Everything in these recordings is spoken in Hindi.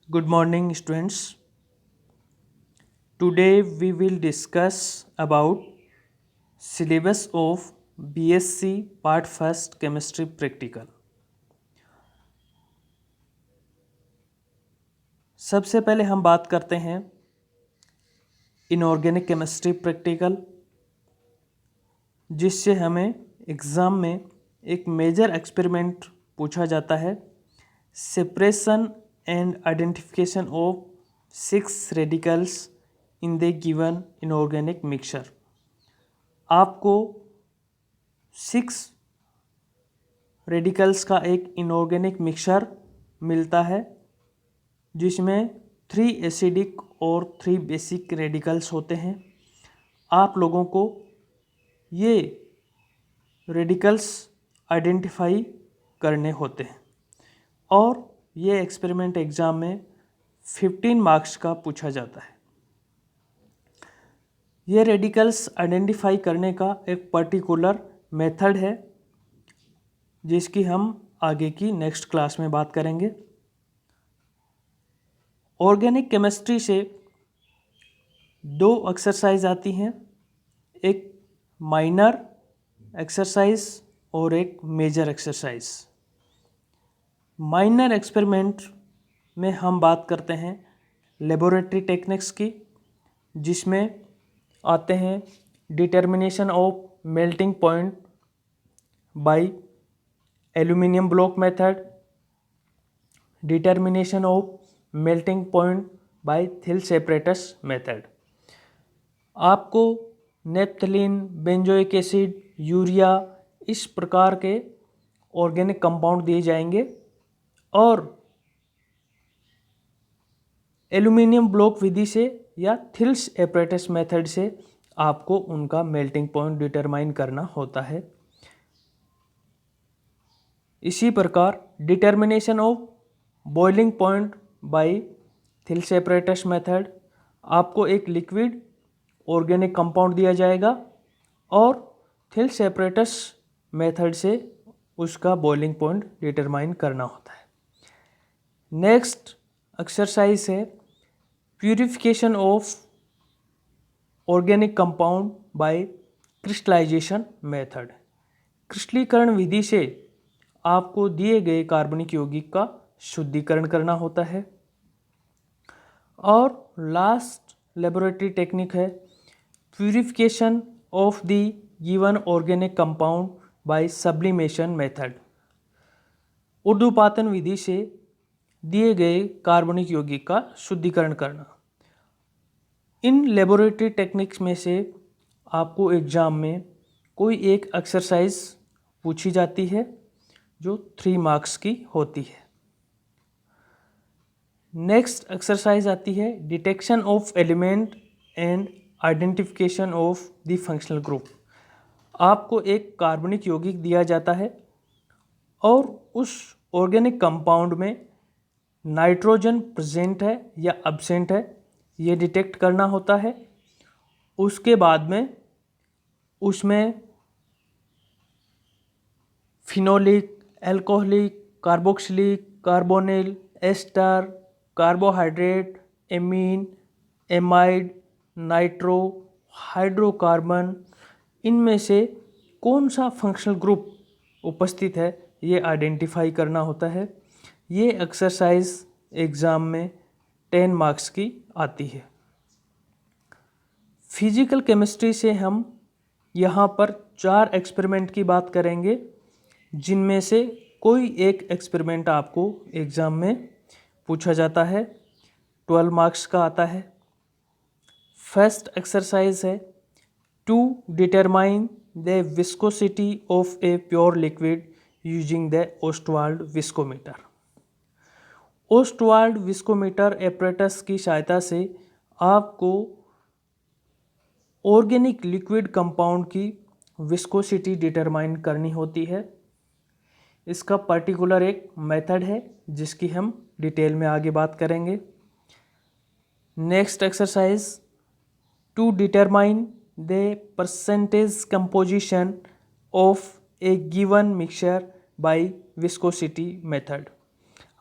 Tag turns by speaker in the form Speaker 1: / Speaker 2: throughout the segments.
Speaker 1: Good morning, students. Today we will discuss about syllabus of BSc Part First Chemistry Practical. सबसे पहले हम बात करते हैं इनऑर्गेनिक केमिस्ट्री प्रैक्टिकल, जिससे हमें एग्ज़ाम में एक मेजर एक्सपेरिमेंट पूछा जाता है, separation and identification of 6 radicals in the given inorganic mixture. आपको 6 रेडिकल्स का एक इनऑर्गेनिक मिक्सचर मिलता है, जिसमें 3 एसिडिक और 3 बेसिक रेडिकल्स होते हैं। आप लोगों को ये रेडिकल्स आइडेंटिफाई करने होते हैं और ये एक्सपेरिमेंट एग्ज़ाम में 15 मार्क्स का पूछा जाता है। ये रेडिकल्स आइडेंटिफाई करने का एक पर्टिकुलर मेथड है, जिसकी हम आगे की नेक्स्ट क्लास में बात करेंगे। ऑर्गेनिक केमिस्ट्री से 2 एक्सरसाइज आती हैं, एक माइनर एक्सरसाइज और एक मेजर एक्सरसाइज। माइनर एक्सपेरिमेंट में हम बात करते हैं लेबोरेटरी टेक्निक्स की, जिसमें आते हैं determination of melting point by aluminium block method, determination of melting point by Thiele apparatus method. आपको नेप्थलीन, बेंजोइक एसिड, यूरिया इस प्रकार के ऑर्गेनिक कंपाउंड दिए जाएंगे और एल्यूमिनियम ब्लॉक विधि से या थिल्स एपरेटस मेथड से आपको उनका मेल्टिंग पॉइंट डिटरमाइन करना होता है। इसी प्रकार determination of boiling point by Thiele apparatus method, आपको एक लिक्विड ऑर्गेनिक कंपाउंड दिया जाएगा और थिल सेपरेटस मेथड से उसका बॉइलिंग पॉइंट डिटरमाइन करना होता है। नेक्स्ट एक्सरसाइज है purification of organic compound by crystallisation method. क्रिस्टलीकरण विधि से आपको दिए गए कार्बनिक यौगिक का शुद्धिकरण करना होता है। और लास्ट लेबोरेटरी टेक्निक है purification of the given organic compound by sublimation method. ऊर्ध्वपातन विधि से दिए गए कार्बनिक यौगिक का शुद्धिकरण करना। इन लेबोरेटरी टेक्निक्स में से आपको एग्ज़ाम में कोई एक एक्सरसाइज पूछी जाती है, जो 3 मार्क्स की होती है। नेक्स्ट एक्सरसाइज आती है detection of element and identification of the functional group. आपको एक कार्बनिक यौगिक दिया जाता है और उस ऑर्गेनिक कंपाउंड में नाइट्रोजन प्रेजेंट है या एब्सेंट है, ये डिटेक्ट करना होता है। उसके बाद में उसमें phenolic, alcoholic, carboxylic, carbonyl, ester, carbohydrate, amine, amide, nitro, hydrocarbon, इनमें से कौन सा फंक्शनल ग्रुप उपस्थित है, ये आइडेंटिफाई करना होता है। ये एक्सरसाइज एग्ज़ाम में 10 मार्क्स की आती है। फिजिकल केमिस्ट्री से हम यहाँ पर 4 एक्सपेरिमेंट की बात करेंगे, जिनमें से कोई एक एक्सपेरिमेंट आपको एग्ज़ाम में पूछा जाता है, 12 मार्क्स का आता है। फर्स्ट एक्सरसाइज है to determine the viscosity of a pure liquid using the Ostwald viscometer. Ostwald viscometer apparatus की सहायता से आपको ऑर्गेनिक लिक्विड कंपाउंड की विस्कोसिटी डिटरमाइन करनी होती है। इसका पर्टिकुलर एक मेथड है, जिसकी हम डिटेल में आगे बात करेंगे। Next exercise to determine the percentage composition of a given mixture by viscosity method.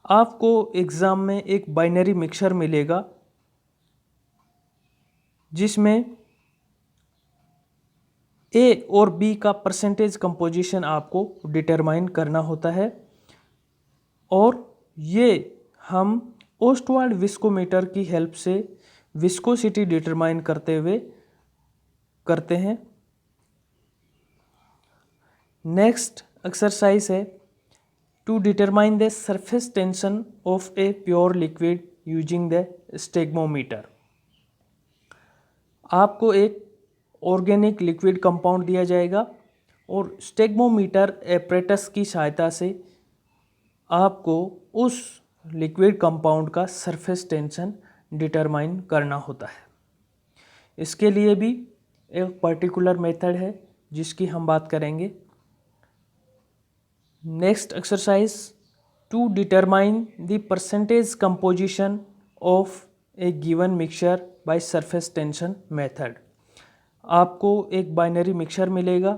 Speaker 1: आपको एग्ज़ाम में एक बाइनरी मिक्सचर मिलेगा जिसमें ए और बी का परसेंटेज कंपोजिशन आपको डिटरमाइन करना होता है और ये हम ओस्टवाल्ड विस्कोमीटर की हेल्प से विस्कोसिटी डिटरमाइन करते हुए करते हैं। नेक्स्ट एक्सरसाइज है to determine the surface tension of a pure liquid using the stalagmometer. आपको एक ऑर्गेनिक लिक्विड कंपाउंड दिया जाएगा और स्टेगमोमीटर एपरेटस की सहायता से आपको उस लिक्विड कंपाउंड का सरफेस टेंशन डिटरमाइन करना होता है। इसके लिए भी एक पर्टिकुलर मेथड है जिसकी हम बात करेंगे। Next exercise to determine the percentage composition of a given mixture by surface tension method. आपको एक बाइनरी मिक्सचर मिलेगा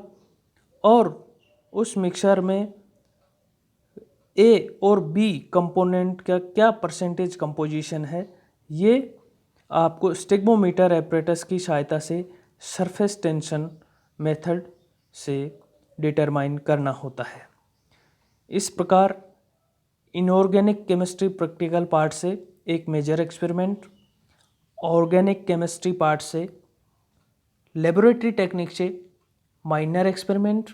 Speaker 1: और उस मिक्सचर में ए और बी कंपोनेंट का क्या परसेंटेज कंपोजिशन है, ये आपको स्टेगमोमीटर एपरेटस की सहायता से सरफेस टेंशन मेथड से डिटरमाइन करना होता है। इस प्रकार इनऑर्गेनिक केमिस्ट्री प्रैक्टिकल पार्ट से एक major experiment, organic chemistry part से लेबोरेटरी टेक्निक से माइनर एक्सपेरिमेंट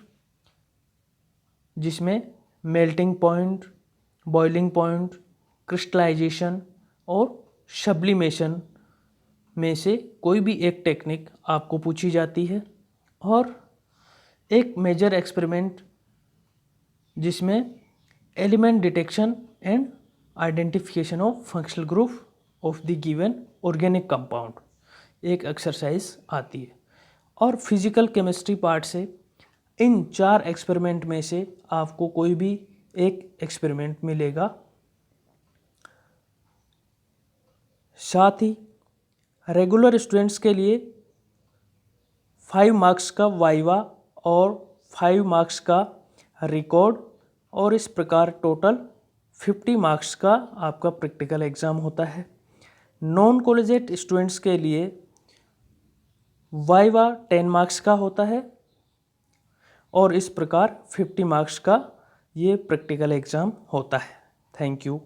Speaker 1: जिसमें melting point, boiling point, crystallisation और सब्लिमेशन में से कोई भी एक टेक्निक आपको पूछी जाती है, और एक मेजर एक्सपेरिमेंट जिसमें element detection and identification of functional group of the given organic compound एक एक्सरसाइज आती है। और फिजिकल केमिस्ट्री पार्ट से इन 4 एक्सपेरिमेंट में से आपको कोई भी एक एक्सपेरिमेंट मिलेगा। साथ ही रेगुलर स्टूडेंट्स के लिए 5 मार्क्स का वाइवा और 5 मार्क्स का रिकॉर्ड और इस प्रकार टोटल 50 मार्क्स का आपका प्रैक्टिकल एग्ज़ाम होता है। नॉन कॉलेजिएट स्टूडेंट्स के लिए वाइवा 10 मार्क्स का होता है और इस प्रकार 50 मार्क्स का ये प्रैक्टिकल एग्ज़ाम होता है। Thank you.